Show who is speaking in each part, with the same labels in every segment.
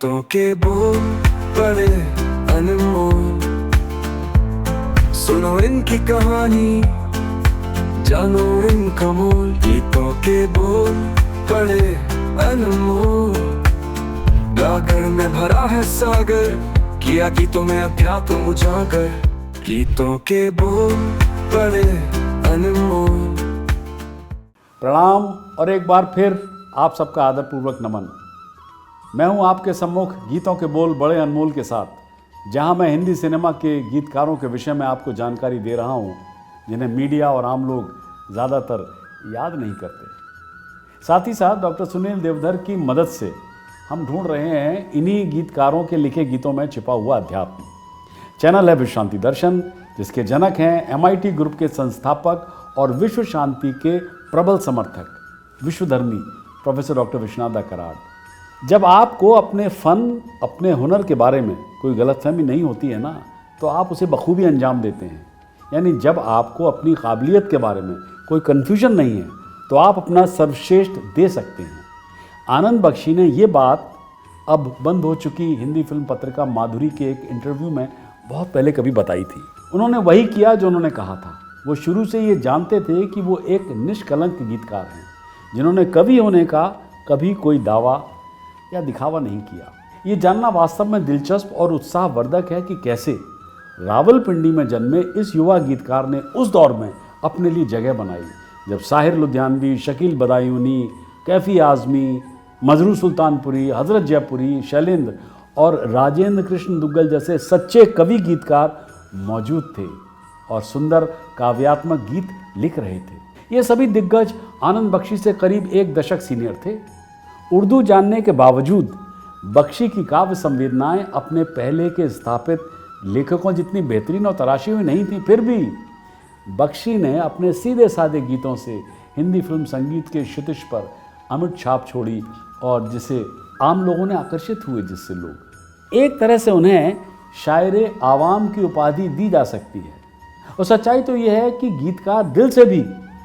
Speaker 1: गीतों के बोल बड़े अनमोल, सुनो इनकी कहानी, जानो इनका मोल। गीतों के बोल बड़े अनमोल, गागर में भरा है सागर, किया गीतों में अध्यात्म उजागर। गीतों के बोल बड़े अनमोल।
Speaker 2: प्रणाम और एक बार फिर आप सबका आदरपूर्वक नमन। मैं हूं आपके सम्मुख गीतों के बोल बड़े अनमोल के साथ, जहां मैं हिंदी सिनेमा के गीतकारों के विषय में आपको जानकारी दे रहा हूं, जिन्हें मीडिया और आम लोग ज़्यादातर याद नहीं करते। साथ ही साथ डॉक्टर सुनील देवधर की मदद से हम ढूंढ रहे हैं इन्हीं गीतकारों के लिखे गीतों में छिपा हुआ अध्यात्म। चैनल है विश्व शांति दर्शन, जिसके जनक हैं MIT ग्रुप के संस्थापक और विश्व शांति के प्रबल समर्थक विश्वधर्मी प्रोफेसर डॉक्टर विश्वनाथ कराड़। जब आपको अपने फ़न, अपने हुनर के बारे में कोई गलतफहमी नहीं होती है ना, तो आप उसे बखूबी अंजाम देते हैं। यानी जब आपको अपनी काबिलियत के बारे में कोई कन्फ्यूजन नहीं है, तो आप अपना सर्वश्रेष्ठ दे सकते हैं। आनंद बख्शी ने ये बात अब बंद हो चुकी हिंदी फिल्म पत्रिका माधुरी के एक इंटरव्यू में बहुत पहले कभी बताई थी। उन्होंने वही किया जो उन्होंने कहा था। वो शुरू से ये जानते थे कि वो एक निष्कलंक गीतकार हैं, जिन्होंने कवि होने का कभी कोई दावा या दिखावा नहीं किया। ये जानना वास्तव में दिलचस्प और उत्साहवर्धक है कि कैसे रावलपिंडी में जन्मे इस युवा गीतकार ने उस दौर में अपने लिए जगह बनाई, जब साहिर लुधियानवी, शकील बदायूनी, कैफी आज़मी, मजरू सुल्तानपुरी, हजरत जयपुरी, शैलेंद्र और राजेंद्र कृष्ण दुग्गल जैसे सच्चे कवि गीतकार मौजूद थे और सुंदर काव्यात्मक गीत लिख रहे थे। ये सभी दिग्गज आनंद बख्शी से करीब एक दशक सीनियर थे। उर्दू जानने के बावजूद बख्शी की काव्य संवेदनाएं अपने पहले के स्थापित लेखकों जितनी बेहतरीन और तराशी हुई नहीं थी। फिर भी बख्शी ने अपने सीधे साधे गीतों से हिंदी फिल्म संगीत के क्षितिज पर अमिट छाप छोड़ी, और जिसे आम लोगों ने आकर्षित हुए, जिससे लोग एक तरह से उन्हें शायरे आवाम की उपाधि दी जा सकती है। और सच्चाई तो यह है कि गीतकार दिल से भी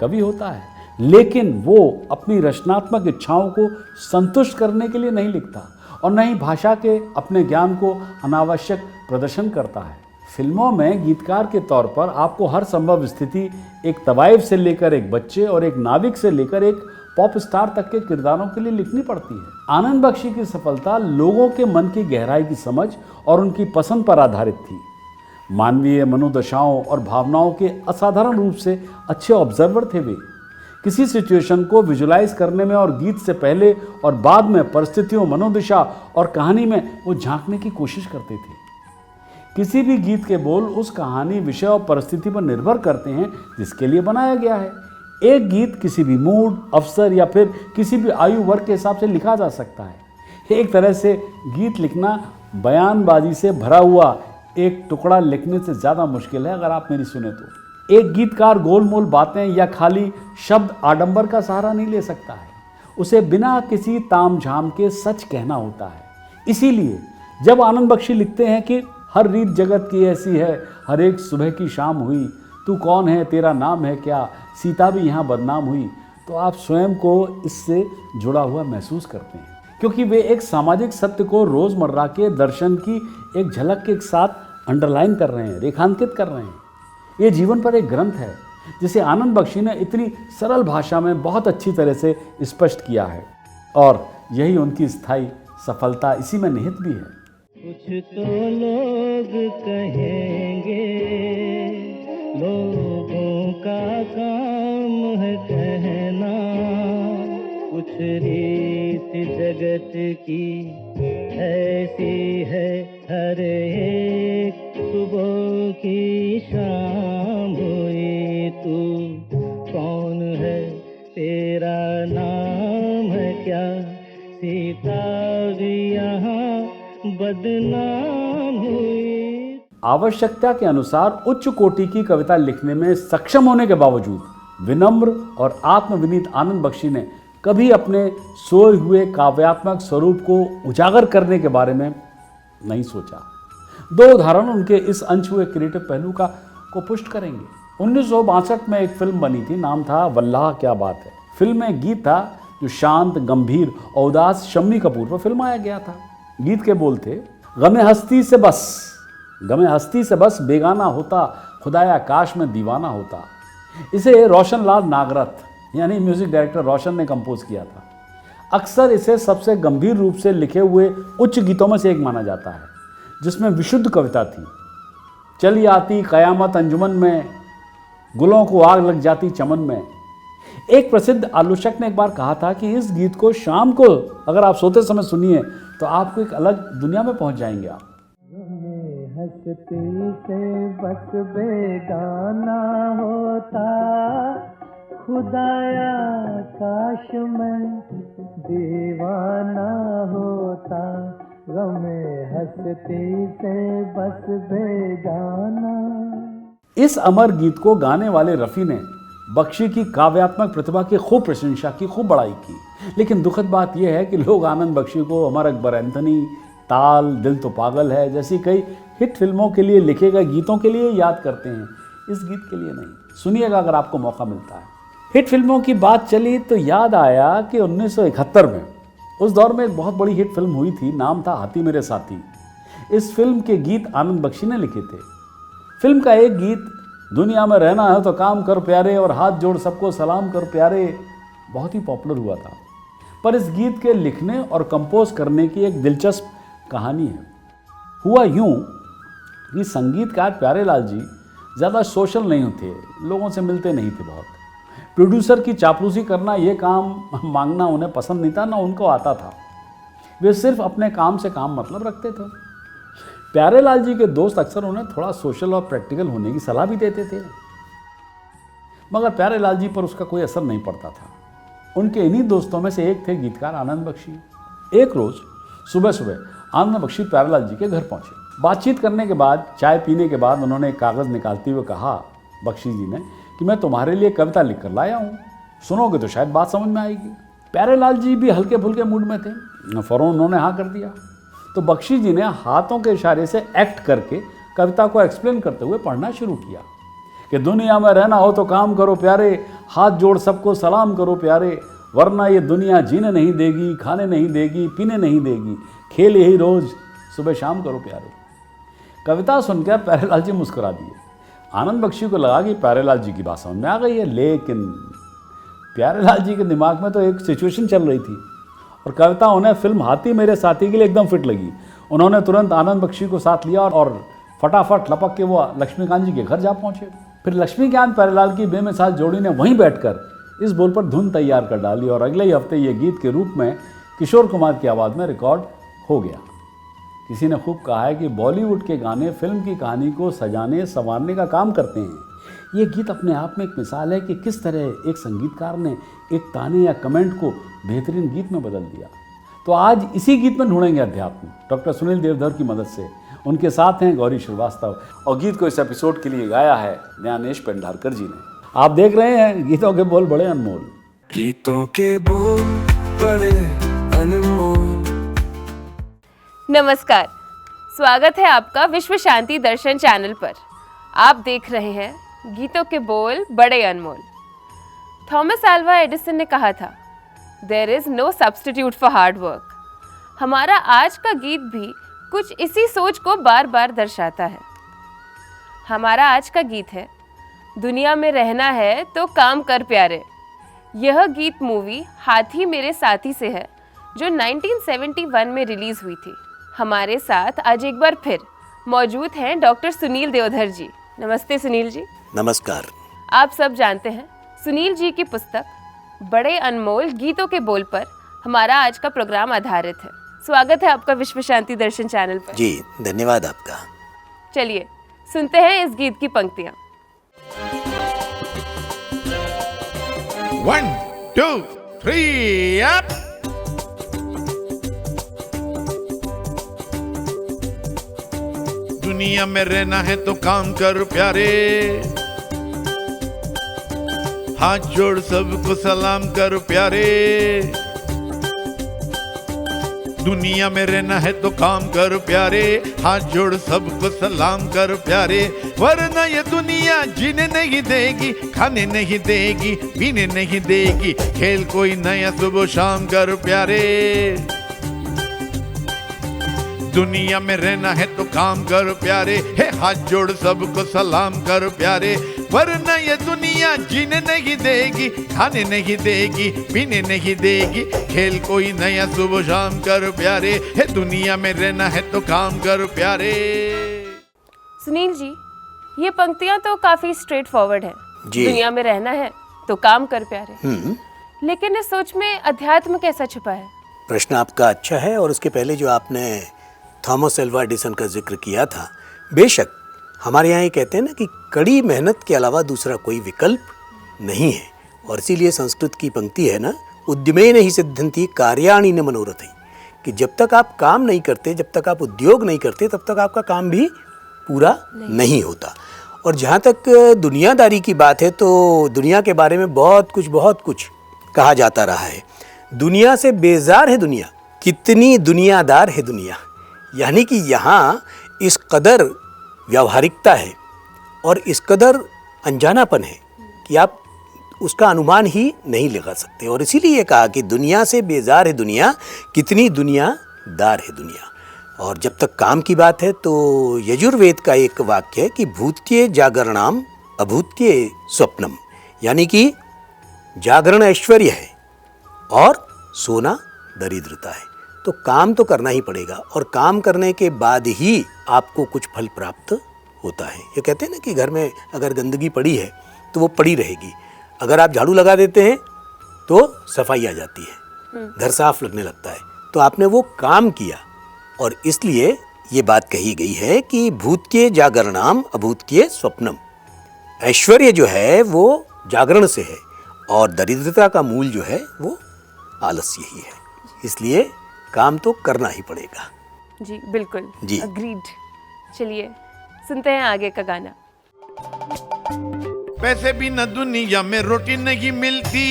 Speaker 2: कवि होता है, लेकिन वो अपनी रचनात्मक इच्छाओं को संतुष्ट करने के लिए नहीं लिखता और न ही भाषा के अपने ज्ञान को अनावश्यक प्रदर्शन करता है। फिल्मों में गीतकार के तौर पर आपको हर संभव स्थिति, एक तवाइफ से लेकर एक बच्चे और एक नाविक से लेकर एक पॉप स्टार तक के किरदारों के लिए लिखनी पड़ती है। आनंद बख्शी की सफलता लोगों के मन की गहराई की समझ और उनकी पसंद पर आधारित थी। मानवीय मनोदशाओं और भावनाओं के असाधारण रूप से अच्छे ऑब्जर्वर थे वे। किसी सिचुएशन को विजुलाइज करने में और गीत से पहले और बाद में परिस्थितियों, मनोदशा और कहानी में वो झांकने की कोशिश करते थे। किसी भी गीत के बोल उस कहानी, विषय और परिस्थिति पर निर्भर करते हैं जिसके लिए बनाया गया है। एक गीत किसी भी मूड, अवसर या फिर किसी भी आयु वर्ग के हिसाब से लिखा जा सकता है। एक तरह से गीत लिखना बयानबाजी से भरा हुआ एक टुकड़ा लिखने से ज़्यादा मुश्किल है, अगर आप मेरी सुने तो। एक गीतकार गोलमोल बातें या खाली शब्द आडंबर का सहारा नहीं ले सकता है। उसे बिना किसी तामझाम के सच कहना होता है। इसीलिए जब आनंद बख्शी लिखते हैं कि हर रीत जगत की ऐसी है, हर एक सुबह की शाम हुई, तू कौन है, तेरा नाम है क्या, सीता भी यहाँ बदनाम हुई, तो आप स्वयं को इससे जुड़ा हुआ महसूस करते हैं, क्योंकि वे एक सामाजिक सत्य को रोज़मर्रा के दर्शन की एक झलक के साथ अंडरलाइन कर रहे हैं, रेखांकित कर रहे हैं। ये जीवन पर एक ग्रंथ है, जिसे आनंद बख्शी ने इतनी सरल भाषा में बहुत अच्छी तरह से स्पष्ट किया है, और यही उनकी स्थायी सफलता इसी में निहित भी है।
Speaker 3: कुछ तो लोग कहेंगे, लोगों का काम है कहना, कुछ रीत जगत की ऐसी है, हर एक सुबह की शाम हुई, तू कौन है, तेरा नाम है क्या, सीता भी यहाँ बदनाम हुई।
Speaker 2: आवश्यकता के अनुसार उच्च कोटि की कविता लिखने में सक्षम होने के बावजूद विनम्र और आत्मविनीत आनंद बख्शी ने कभी अपने सोए हुए काव्यात्मक स्वरूप को उजागर करने के बारे में नहीं सोचा। दो उदाहरण उनके इस अनछुए क्रिएटिव पहलू को पुष्ट करेंगे। 1962 में एक फिल्म बनी थी, नाम था वल्लाह क्या बात है। फिल्म में गीत था जो शांत, गंभीर और उदास शम्मी कपूर पर फिल्माया गया था। गीत के बोल थे, गमे हस्ती से बस बेगाना होता, खुदाया काश में दीवाना होता। इसे रोशन लाल नागरथ यानी म्यूजिक डायरेक्टर रोशन ने कंपोज किया था। अक्सर इसे सबसे गंभीर रूप से लिखे हुए उच्च गीतों में से एक माना जाता है, जिसमें विशुद्ध कविता थी। चली आती कयामत अंजुमन में, गुलों को आग लग जाती चमन में। एक प्रसिद्ध आलोचक ने एक बार कहा था कि इस गीत को शाम को अगर आप सोते समय सुनिए तो आपको एक अलग दुनिया में पहुंच जाएंगे आप।
Speaker 3: हंसती से बस बेगाना होता, खुदाया काश में दीवाना होता। गमे हंसती से बस बेगाना।
Speaker 2: इस अमर गीत को गाने वाले रफ़ी ने बख्शी की काव्यात्मक प्रतिभा की खूब प्रशंसा की, खूब बड़ाई की। लेकिन दुखद बात यह है कि लोग आनंद बख्शी को अमर अकबर एंथनी, ताल, दिल तो पागल है जैसी कई हिट फिल्मों के लिए लिखे गए गीतों के लिए याद करते हैं, इस गीत के लिए नहीं। सुनिएगा अगर आपको मौका मिलता है। हिट फिल्मों की बात चली तो याद आया कि 1971 में उस दौर में एक बहुत बड़ी हिट फिल्म हुई थी, नाम था हाथी मेरे साथी। इस फिल्म के गीत आनंद बख्शी ने लिखे थे। फिल्म का एक गीत, दुनिया में रहना है तो काम कर प्यारे और हाथ जोड़ सबको सलाम कर प्यारे, बहुत ही पॉपुलर हुआ था। पर इस गीत के लिखने और कंपोज करने की एक दिलचस्प कहानी है। हुआ यूं कि संगीतकार प्यारेलाल जी ज़्यादा सोशल नहीं थे, लोगों से मिलते नहीं थे बहुत। प्रोड्यूसर की चापलूसी करना, ये काम मांगना उन्हें पसंद नहीं था, ना उनको आता था। वे सिर्फ अपने काम से काम मतलब रखते थे। प्यारेलाल जी के दोस्त अक्सर उन्हें थोड़ा सोशल और प्रैक्टिकल होने की सलाह भी देते थे, मगर प्यारेलाल जी पर उसका कोई असर नहीं पड़ता था। उनके इन्हीं दोस्तों में से एक थे गीतकार आनंद बख्शी। एक रोज़ सुबह सुबह आनंद बख्शी प्यारेलाल जी के घर पहुंचे। बातचीत करने के बाद, चाय पीने के बाद उन्होंने एक कागज़ निकालते हुए कहा बख्शी जी ने कि मैं तुम्हारे लिए कविता लिख कर लाया हूँ, सुनोगे तो शायद बात समझ में आएगी। प्यारेलाल जी भी हल्के फुल्के मूड में थे, फ़ौरन उन्होंने हाँ कर दिया। तो बख्शी जी ने हाथों के इशारे से एक्ट करके कविता को एक्सप्लेन करते हुए पढ़ना शुरू किया कि दुनिया में रहना हो तो काम करो प्यारे, हाथ जोड़ सबको सलाम करो प्यारे, वरना ये दुनिया जीने नहीं देगी, खाने नहीं देगी, पीने नहीं देगी, खेल यही रोज़ सुबह शाम करो प्यारे। कविता सुनकर प्यारेलाल जी मुस्कुरा दिए। आनंद बख्शी को लगा कि प्यारेलाल जी की बात समझ में आ गई है, लेकिन प्यारेलाल जी के दिमाग में तो एक सिचुएशन चल रही थी और कविता उन्हें फिल्म हाथी मेरे साथी के लिए एकदम फिट लगी। उन्होंने तुरंत आनंद बख्शी को साथ लिया और फटाफट लपक के वो लक्ष्मीकांत जी के घर जा पहुंचे। फिर लक्ष्मीकांत प्यारेलाल की बेमिसाल जोड़ी ने वहीं बैठकर इस बोल पर धुन तैयार कर डाली और अगले ही हफ्ते ये गीत के रूप में किशोर कुमार की आवाज़ में रिकॉर्ड हो गया। किसी ने खूब कहा है कि बॉलीवुड के गाने फिल्म की कहानी को सजाने संवारने का काम करते हैं। ये गीत अपने आप में एक मिसाल है कि किस तरह एक संगीतकार ने एक ताने या कमेंट को बेहतरीन गीत में बदल दिया। तो आज इसी गीत में ढूंढेंगे अध्यात्म डॉक्टर सुनील देवधर की मदद से। उनके साथ हैं गौरी श्रीवास्तव और गीत को इस एपिसोड के लिए गाया है ज्ञानेश पेंढारकर जी ने। आप देख रहे हैं गीतों के बोल बड़े अनमोल।
Speaker 1: गीतों के बोल बड़े अनमोल।
Speaker 4: नमस्कार, स्वागत है आपका विश्व शांति दर्शन चैनल पर। आप देख रहे हैं गीतों के बोल बड़े अनमोल। थॉमस अल्वा एडिसन ने कहा था, there is no substitute for hard work. हमारा आज का गीत भी कुछ इसी सोच को बार बार दर्शाता है। हमारा आज का गीत है, दुनिया में रहना है तो काम कर प्यारे। यह गीत मूवी हाथी मेरे साथी से है, जो 1971 में रिलीज हुई थी। हमारे साथ आज एक बार फिर मौजूद हैं डॉक्टर सुनील देवधर जी। नमस्ते सुनील जी।
Speaker 5: नमस्कार।
Speaker 4: आप सब जानते हैं सुनील जी की पुस्तक बड़े अनमोल गीतों के बोल पर हमारा आज का प्रोग्राम आधारित है। स्वागत है आपका विश्व शांति दर्शन चैनल पर।
Speaker 5: जी धन्यवाद आपका।
Speaker 4: चलिए सुनते हैं इस गीत की पंक्तियां।
Speaker 6: 1, 2, 3 up। दुनिया में रहना है तो काम कर प्यारे, हाथ जोड़ सबको सलाम कर प्यारे। दुनिया में रहना है तो काम कर प्यारे, हाथ जोड़ सबको सलाम कर प्यारे, वरना ये दुनिया जीने नहीं देगी, खाने नहीं देगी, पीने नहीं देगी, खेल कोई नया सुबह शाम कर प्यारे। दुनिया में रहना है तो काम कर प्यारे, हे हाथ जोड़ सबको सलाम कर प्यारे, वरना ये दुनिया जीने नहीं देगी, खाने नहीं देगी, पीने नहीं देगी, खेल कोई नया सुबह शाम कर प्यारे, हे दुनिया में रहना है तो काम कर प्यारे।
Speaker 4: सुनील जी, ये पंक्तियां तो काफी स्ट्रेट फॉरवर्ड है।
Speaker 5: जी।
Speaker 4: दुनिया में रहना है तो काम कर प्यारे, लेकिन इस सोच में अध्यात्म कैसा छुपा है?
Speaker 5: प्रश्न आपका अच्छा है। और उसके पहले जो आपने थॉमस एल्वा एडिसन का जिक्र किया था, बेशक हमारे यहाँ ये कहते हैं ना कि कड़ी मेहनत के अलावा दूसरा कोई विकल्प नहीं है। और इसीलिए संस्कृत की पंक्ति है ना, उद्यमेन हि सिद्ध्यन्ति कार्याणि न मनोरथै, कि जब तक आप काम नहीं करते, जब तक आप उद्योग नहीं करते, तब तक आपका काम भी पूरा नहीं होता। और जहाँ तक दुनियादारी की बात है तो दुनिया के बारे में बहुत कुछ कहा जाता रहा है। दुनिया से बेजार है दुनिया, कितनी दुनियादार है दुनिया। यानी कि यहाँ इस कदर व्यावहारिकता है और इस कदर अनजानापन है कि आप उसका अनुमान ही नहीं लगा सकते। और इसीलिए कहा कि दुनिया से बेजार है दुनिया, कितनी दुनियादार है दुनिया। और जब तक काम की बात है तो यजुर्वेद का एक वाक्य है कि भूत्ये जागरणाम अभूत्ये स्वप्नम, यानी कि जागरण ऐश्वर्य है और सोना दरिद्रता है। तो काम तो करना ही पड़ेगा और काम करने के बाद ही आपको कुछ फल प्राप्त होता है। ये कहते हैं ना कि घर में अगर गंदगी पड़ी है तो वो पड़ी रहेगी, अगर आप झाड़ू लगा देते हैं तो सफाई आ जाती है, घर साफ लगने लगता है। तो आपने वो काम किया और इसलिए ये बात कही गई है कि भूत्ये जागरणाम अभूत्ये स्वप्नम। ऐश्वर्य जो है वो जागरण से है और दरिद्रता का मूल जो है वो आलस्य ही है। इसलिए काम तो करना ही पड़ेगा।
Speaker 4: जी बिल्कुल,
Speaker 5: जी।
Speaker 4: अग्रीड। चलिए सुनते हैं आगे का गाना।
Speaker 6: पैसे बिना दुनिया में रोटी नहीं मिलती,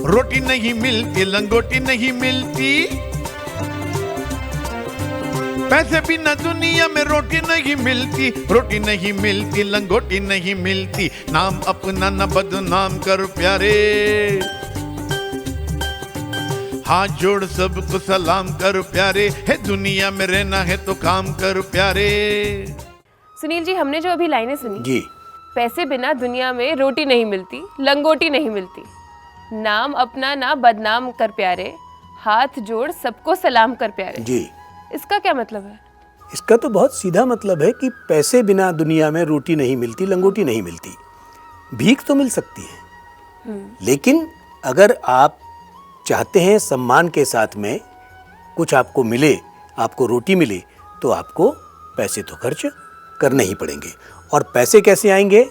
Speaker 6: रोटी नहीं मिलती, लंगोटी नहीं मिलती। पैसे बिना दुनिया में रोटी नहीं मिलती, रोटी नहीं मिलती, लंगोटी नहीं मिलती। नाम अपना न बदनाम कर प्यारे, हाथ जोड़ सबको सलाम कर प्यारे, है दुनिया में रहना है तो काम कर प्यारे।
Speaker 4: सुनील जी, हमने जो अभी लाइनें सुनी,
Speaker 5: जी,
Speaker 4: पैसे बिना दुनिया में रोटी नहीं मिलती, लंगोटी नहीं मिलती, नाम अपना ना बदनाम कर प्यारे, हाथ जोड़ सबको सलाम कर प्यारे।
Speaker 5: जी,
Speaker 4: इसका क्या मतलब है?
Speaker 5: इसका तो बहुत सीधा मतलब है कि पैसे बिना दुनिया में रोटी नहीं मिलती, लंगोटी नहीं मिलती। भीख तो मिल सकती है, लेकिन अगर आप चाहते हैं सम्मान के साथ में कुछ आपको मिले, आपको रोटी मिले, तो आपको पैसे तो खर्च करने ही पड़ेंगे। और पैसे कैसे आएंगे?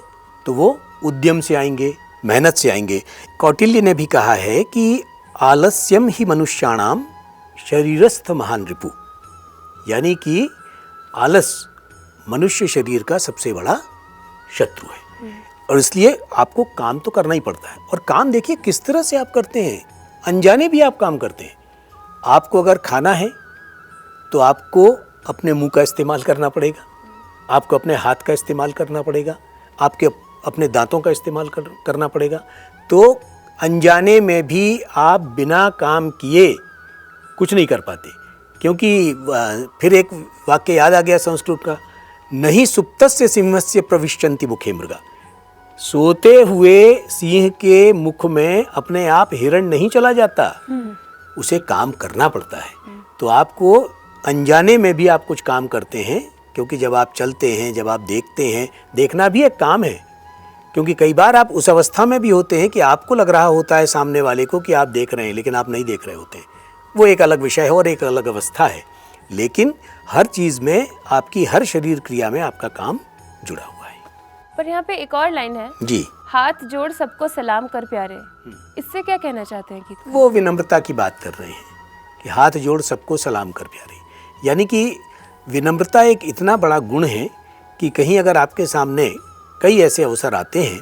Speaker 5: तो वो उद्यम से आएंगे, मेहनत से आएंगे। कौटिल्य ने भी कहा है कि आलस्यम ही मनुष्याणाम शरीरस्थ महान रिपु, यानी कि आलस मनुष्य शरीर का सबसे बड़ा शत्रु है। और इसलिए आपको काम तो करना ही पड़ता है। और काम देखिए किस तरह से आप करते हैं, अनजाने भी आप काम करते हैं। आपको अगर खाना है तो आपको अपने मुंह का इस्तेमाल करना पड़ेगा, आपको अपने हाथ का इस्तेमाल करना पड़ेगा, आपके अपने दांतों का इस्तेमाल करना पड़ेगा। तो अनजाने में भी आप बिना काम किए कुछ नहीं कर पाते। क्योंकि फिर एक वाक्य याद आ गया संस्कृत का, नहीं सुप्तस्य सिंहस्य प्रविशन्ति मुखे मृगा। सोते हुए सिंह के मुख में अपने आप हिरण नहीं चला जाता, उसे काम करना पड़ता है। तो आपको अनजाने में भी आप कुछ काम करते हैं, क्योंकि जब आप चलते हैं, जब आप देखते हैं, देखना भी एक काम है। क्योंकि कई बार आप उस अवस्था में भी होते हैं कि आपको लग रहा होता है सामने वाले को कि आप देख रहे हैं, लेकिन आप नहीं देख रहे होते हैं। वो एक अलग विषय है और एक अलग अवस्था है। लेकिन हर चीज़ में, आपकी हर शरीर क्रिया में आपका काम जुड़ा हुआ है।
Speaker 4: पर यहाँ पे एक और लाइन है,
Speaker 5: जी,
Speaker 4: हाथ जोड़ सबको सलाम कर प्यारे। इससे क्या कहना चाहते हैं गीत?
Speaker 5: वो विनम्रता की बात कर रहे हैं कि हाथ जोड़ सबको सलाम कर प्यारे। यानी कि विनम्रता एक इतना बड़ा गुण है कि कहीं अगर आपके सामने कई ऐसे अवसर आते हैं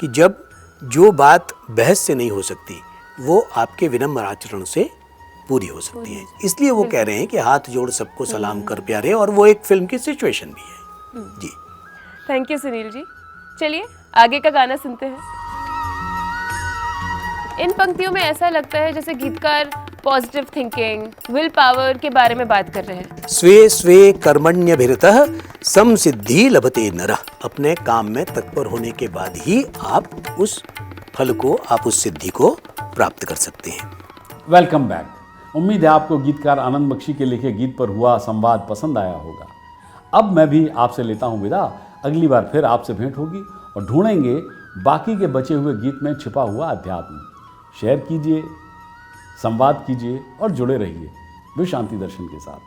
Speaker 5: कि जब जो बात बहस से नहीं हो सकती, वो आपके विनम्र आचरण से पूरी हो सकती है। इसलिए वो कह रहे हैं कि हाथ जोड़ सबको सलाम कर प्यारे, और वो एक फिल्म की सिचुएशन भी है। जी,
Speaker 4: थैंक यू सुनील जी। चलिए आगे का गाना सुनते हैं। इन पंक्तियों में ऐसा लगता है जैसे गीतकार पॉजिटिव थिंकिंग, विल पावर के बारे में बात कर रहे हैं।
Speaker 5: स्वे स्वे कर्मण्यभिरतः समसिद्धि लभते नरः। अपने काम में तत्पर होने के बाद ही आप उस फल को, आप उस सिद्धि को प्राप्त कर सकते हैं।
Speaker 2: Welcome back. उम्मीद है आपको गीतकार आनंद बख्शी के लिखे गीत पर हुआ संवाद पसंद आया होगा। अब मैं भी आपसे लेता हूँ विदा। अगली बार फिर आपसे भेंट होगी और ढूंढेंगे बाकी के बचे हुए गीत में छिपा हुआ अध्यात्म। शेयर कीजिए, संवाद कीजिए और जुड़े रहिए विश्व शांति दर्शन के साथ।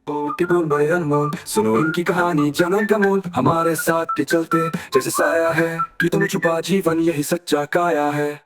Speaker 1: बोलती बोल बड़े अनमोल, सुनो इनकी कहानी जनन का मोल। हमारे साथ के चलते जैसे साया है, गीतों में छुपा जीवन यही सच्चा काया है।